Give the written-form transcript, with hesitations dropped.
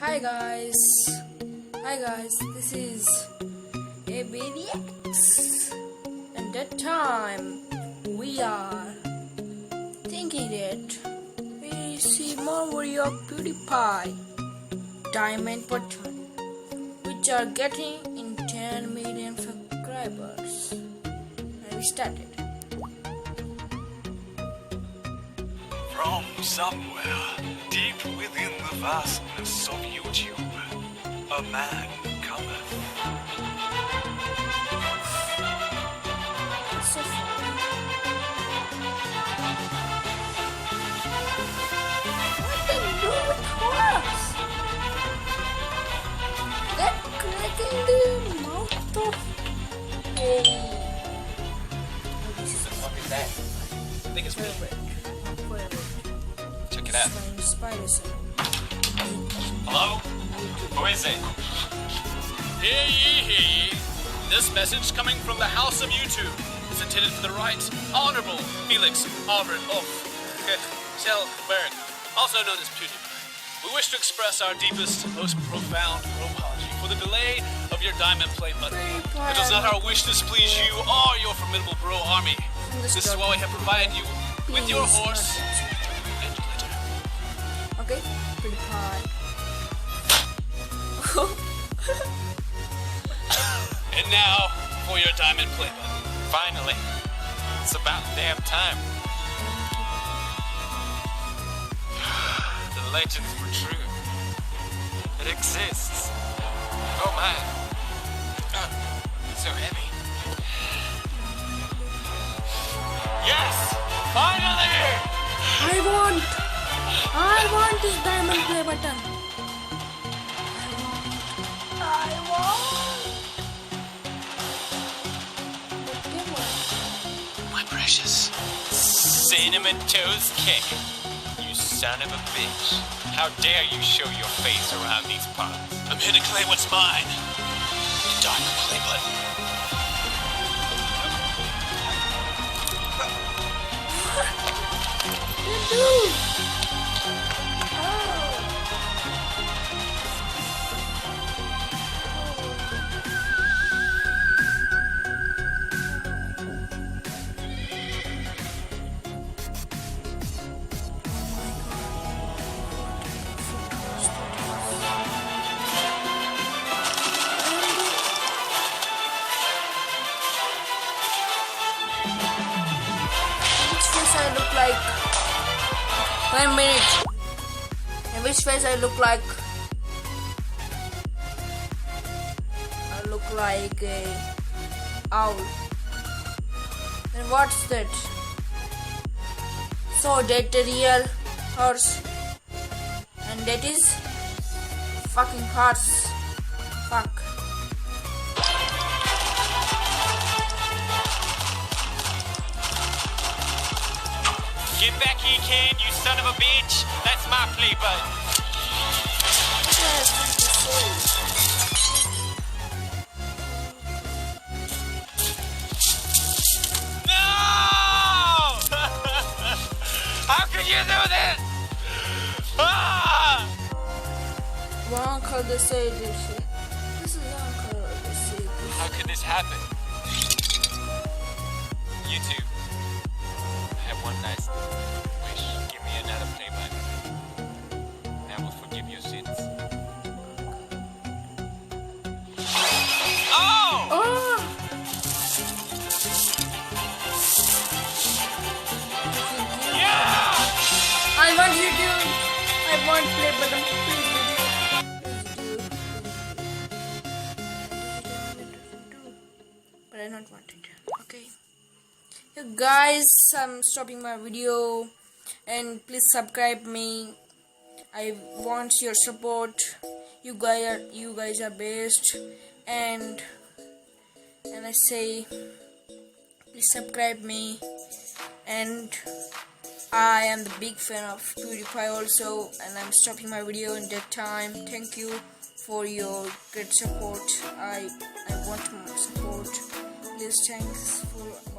Hi guys, this is a BDX, and that time we are thinking that we see more video of Pewdiepie diamond button, which are getting in 10 million subscribers, and we started. From somewhere deep within the vastness of YouTube, a man cometh. It's so funny. What they do with horse? They're cracking the mouth of a... This is What is that? I think it's me. Check it out. Spiders. Hello? Who is it? Hear ye, hear ye. This message coming from the House of YouTube is intended for the Right Honorable Felix Auburn of Shellberg, also known as Pewdiepie. We wish to express our deepest, most profound apology for the delay of your diamond play button. It is not our wish to displease you or your formidable bro army. This is why we have provided you with your horse and glitter. Okay, Pewdiepie. And now for your diamond play button. Finally. It's about damn time. The legends were true. It exists. Oh my. So heavy. Yes! Finally! I want this diamond play button. I want. My precious cinnamon toast cake. You son of a bitch. How dare you show your face around these parts? I'm here to claim what's mine. The diamond play button. Dude. I look like 1 minute. In which face I look like? I look like a owl. And what's that? So that a real horse, and that is fucking horse. Fuck. Get back here, Ken, you son of a bitch. That's my play button. No! How could you do this? Ah! Well, Uncle, they say this shit. This is Uncle, they say this. How could this happen? YouTube, I have one nice wish. Give me another play button. I will forgive your sins. Oh! Oh! Yeah! I want you to. I want play button. Please, but I don't want it. Okay. Hey guys, I'm stopping my video, and please subscribe me. I want your support. You guys are best, and I say please subscribe me, and I am the big fan of Pewdiepie also, and I'm stopping my video in that time. Thank you for your great support. I want more support. Please, thanks for